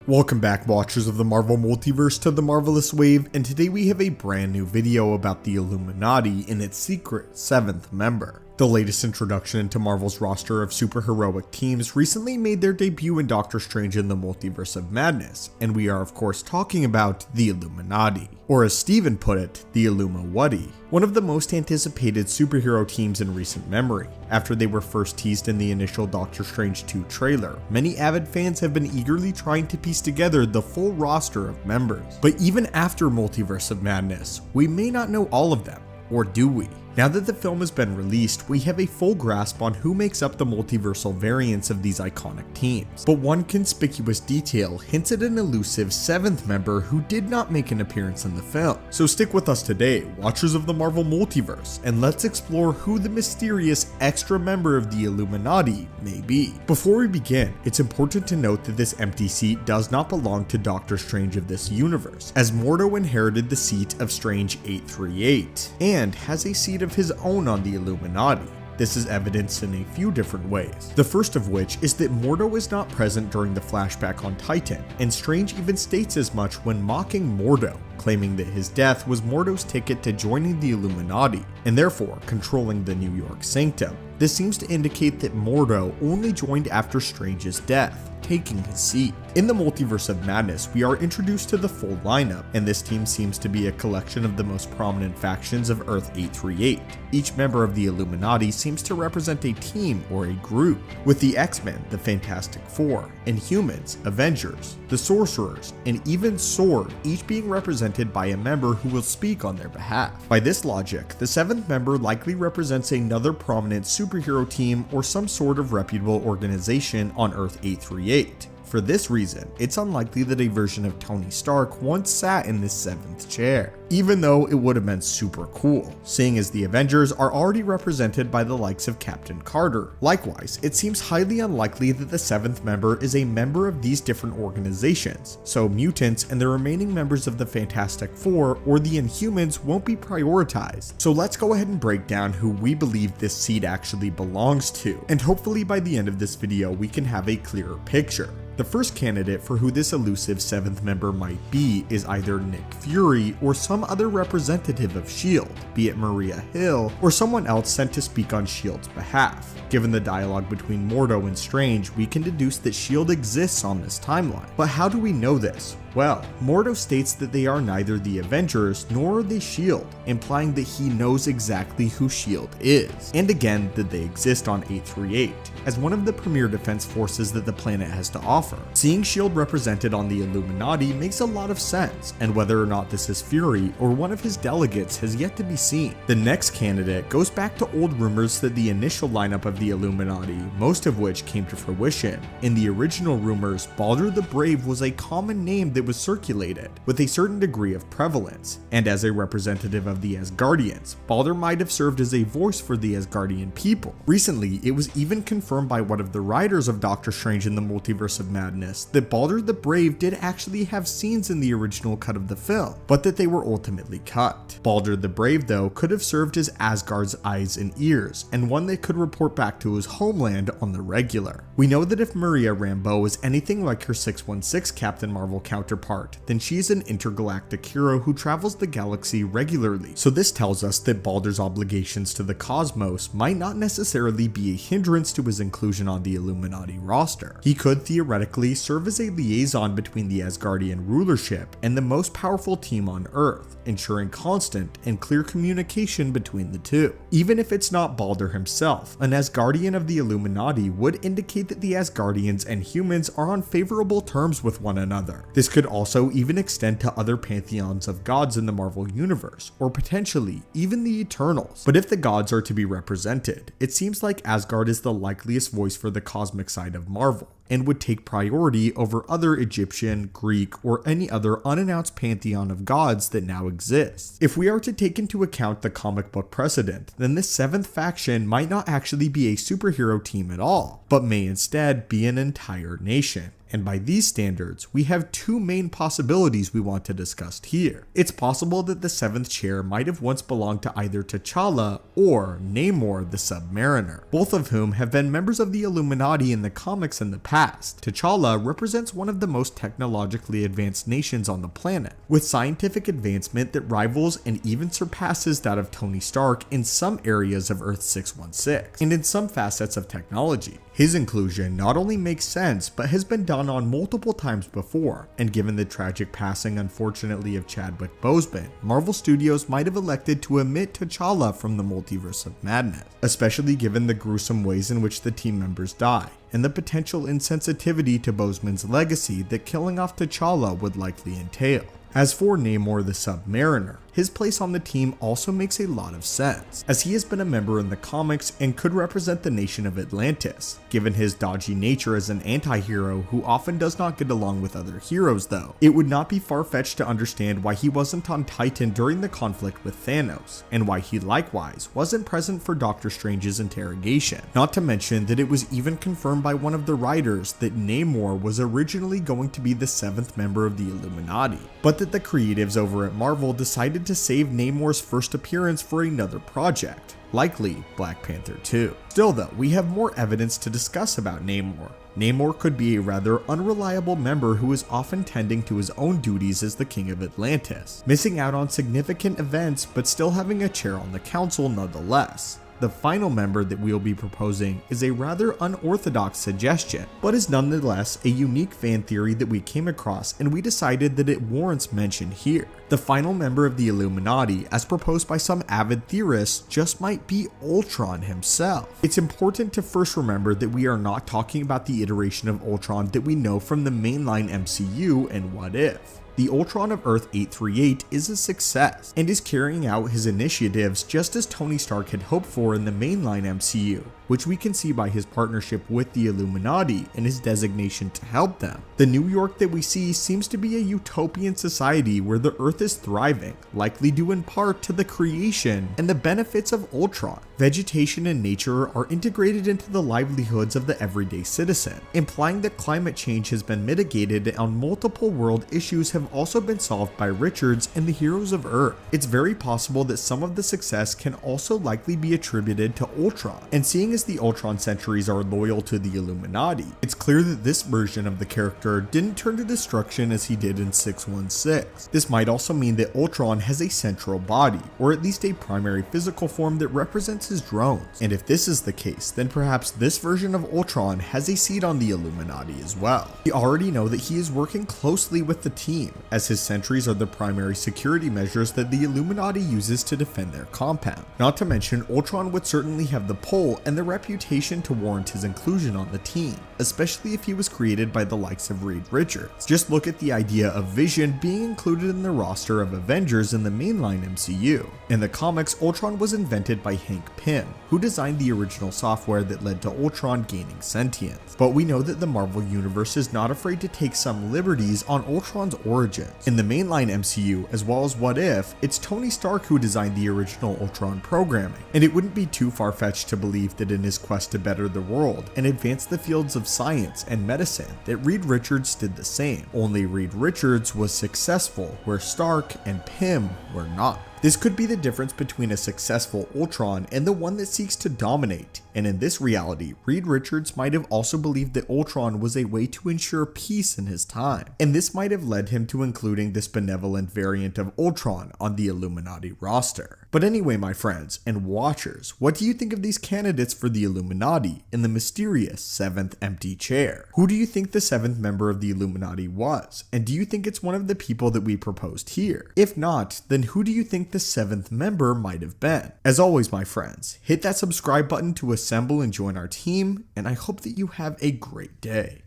Welcome back, watchers of the Marvel Multiverse, to the Marvelous Wave, and today we have a brand new video about the Illuminati and its secret 7th member. The latest introduction into Marvel's roster of superheroic teams recently made their debut in Doctor Strange in the Multiverse of Madness, and we are of course talking about the Illuminati, or as Steven put it, the Illuma-Wuddy, one of the most anticipated superhero teams in recent memory. After they were first teased in the initial Doctor Strange 2 trailer, many avid fans have been eagerly trying to piece together the full roster of members. But even after Multiverse of Madness, we may not know all of them, or do we? Now that the film has been released, we have a full grasp on who makes up the multiversal variants of these iconic teams. But one conspicuous detail hints at an elusive 7th member who did not make an appearance in the film. So stick with us today, watchers of the Marvel Multiverse, and let's explore who the mysterious extra member of the Illuminati may be. Before we begin, it's important to note that this empty seat does not belong to Doctor Strange of this universe, as Mordo inherited the seat of Strange 838, and has a seat of his own on the Illuminati. This is evidenced in a few different ways. The first of which is that Mordo is not present during the flashback on Titan, and Strange even states as much when mocking Mordo, claiming that his death was Mordo's ticket to joining the Illuminati, and therefore controlling the New York Sanctum. This seems to indicate that Mordo only joined after Strange's death, taking his seat. In the Multiverse of Madness, we are introduced to the full lineup, and this team seems to be a collection of the most prominent factions of Earth 838. Each member of the Illuminati seems to represent a team or a group, with the X-Men, the Fantastic Four, Inhumans, Avengers, the Sorcerers, and even Sword each being represented by a member who will speak on their behalf. By this logic, the 7th member likely represents another prominent superhero team or some sort of reputable organization on Earth 838. For this reason, it's unlikely that a version of Tony Stark once sat in this 7th chair, even though it would have been super cool, seeing as the Avengers are already represented by the likes of Captain Carter. Likewise, it seems highly unlikely that the 7th member is a member of these different organizations, so mutants and the remaining members of the Fantastic Four or the Inhumans won't be prioritized. So let's go ahead and break down who we believe this seat actually belongs to, and hopefully by the end of this video we can have a clearer picture. The first candidate for who this elusive 7th member might be is either Nick Fury or some other representative of S.H.I.E.L.D., be it Maria Hill or someone else sent to speak on S.H.I.E.L.D.'s behalf. Given the dialogue between Mordo and Strange, we can deduce that S.H.I.E.L.D. exists on this timeline. But how do we know this? Well, Mordo states that they are neither the Avengers nor are they S.H.I.E.L.D., implying that he knows exactly who S.H.I.E.L.D. is, and again that they exist on 838, as one of the premier defense forces that the planet has to offer. Seeing S.H.I.E.L.D. represented on the Illuminati makes a lot of sense, and whether or not this is Fury or one of his delegates has yet to be seen. The next candidate goes back to old rumors that the initial lineup of the Illuminati, most of which came to fruition. In the original rumors, Baldr the Brave was a common name that was circulated, with a certain degree of prevalence, and as a representative of the Asgardians, Baldr might have served as a voice for the Asgardian people. Recently, it was even confirmed by one of the writers of Doctor Strange in the Multiverse of Madness that Baldr the Brave did actually have scenes in the original cut of the film, but that they were ultimately cut. Baldr the Brave, though, could have served as Asgard's eyes and ears, and one that could report back to his homeland on the regular. We know that if Maria Rambeau is anything like her 616 Captain Marvel counterpart, then she's an intergalactic hero who travels the galaxy regularly. So this tells us that Baldr's obligations to the cosmos might not necessarily be a hindrance to his inclusion on the Illuminati roster. He could theoretically serve as a liaison between the Asgardian rulership and the most powerful team on Earth, ensuring constant and clear communication between the two. Even if it's not Baldr himself, an Asgardian of the Illuminati would indicate that the Asgardians and humans are on favorable terms with one another. This could also even extend to other pantheons of gods in the Marvel universe, or potentially even the Eternals. But if the gods are to be represented, it seems like Asgard is the likeliest voice for the cosmic side of Marvel, and would take priority over other Egyptian, Greek, or any other unannounced pantheon of gods that now exists. If we are to take into account the comic book precedent, then this 7th faction might not actually be a superhero team at all, but may instead be an entire nation. And by these standards, we have two main possibilities we want to discuss here. It's possible that the 7th chair might have once belonged to either TChalla or Namor the Submariner, both of whom have been members of the Illuminati in the comics in the past. TChalla represents one of the most technologically advanced nations on the planet, with scientific advancement that rivals and even surpasses that of Tony Stark in some areas of Earth 616, and in some facets of technology. His inclusion not only makes sense, but has been done on multiple times before, and given the tragic passing unfortunately of Chadwick Boseman, Marvel Studios might have elected to omit T'Challa from the Multiverse of Madness, especially given the gruesome ways in which the team members die, and the potential insensitivity to Boseman's legacy that killing off T'Challa would likely entail. As for Namor the Submariner, his place on the team also makes a lot of sense, as he has been a member in the comics and could represent the nation of Atlantis. Given his dodgy nature as an anti-hero who often does not get along with other heroes though, it would not be far-fetched to understand why he wasn't on Titan during the conflict with Thanos, and why he likewise wasn't present for Doctor Strange's interrogation. Not to mention that it was even confirmed by one of the writers that Namor was originally going to be the 7th member of the Illuminati, but that the creatives over at Marvel decided to save Namor's first appearance for another project, likely Black Panther 2. Still though, we have more evidence to discuss about Namor. Namor could be a rather unreliable member who is often tending to his own duties as the King of Atlantis, missing out on significant events but still having a chair on the council nonetheless. The final member that we'll be proposing is a rather unorthodox suggestion, but is nonetheless a unique fan theory that we came across, and we decided that it warrants mention here. The final member of the Illuminati, as proposed by some avid theorists, just might be Ultron himself. It's important to first remember that we are not talking about the iteration of Ultron that we know from the mainline MCU and What If. The Ultron of Earth 838 is a success, and is carrying out his initiatives just as Tony Stark had hoped for in the mainline MCU, which we can see by his partnership with the Illuminati and his designation to help them. The New York that we see seems to be a utopian society where the Earth is thriving, likely due in part to the creation and the benefits of Ultron. Vegetation and nature are integrated into the livelihoods of the everyday citizen, implying that climate change has been mitigated and multiple world issues have also been solved by Richards and the heroes of Earth. It's very possible that some of the success can also likely be attributed to Ultron, and seeing as the Ultron sentries are loyal to the Illuminati, it's clear that this version of the character didn't turn to destruction as he did in 616. This might also mean that Ultron has a central body, or at least a primary physical form that represents his drones, and if this is the case, then perhaps this version of Ultron has a seat on the Illuminati as well. We already know that he is working closely with the team, as his sentries are the primary security measures that the Illuminati uses to defend their compound. Not to mention, Ultron would certainly have the pull and the reputation to warrant his inclusion on the team, especially if he was created by the likes of Reed Richards. Just look at the idea of Vision being included in the roster of Avengers in the mainline MCU. In the comics, Ultron was invented by Hank Pym, who designed the original software that led to Ultron gaining sentience. But we know that the Marvel Universe is not afraid to take some liberties on Ultron's origins. In the mainline MCU, as well as What If, it's Tony Stark who designed the original Ultron programming, and it wouldn't be too far-fetched to believe that in his quest to better the world and advance the fields of science and medicine, that Reed Richards did the same. Only Reed Richards was successful, where Stark and Pym were not. This could be the difference between a successful Ultron and the one that seeks to dominate, and in this reality, Reed Richards might have also believed that Ultron was a way to ensure peace in his time, and this might have led him to including this benevolent variant of Ultron on the Illuminati roster. But anyway, my friends and watchers, what do you think of these candidates for the Illuminati in the mysterious 7th empty chair? Who do you think the 7th member of the Illuminati was, and do you think it's one of the people that we proposed here? If not, then who do you think the 7th member might have been? As always, my friends, hit that subscribe button to assemble and join our team, and I hope that you have a great day.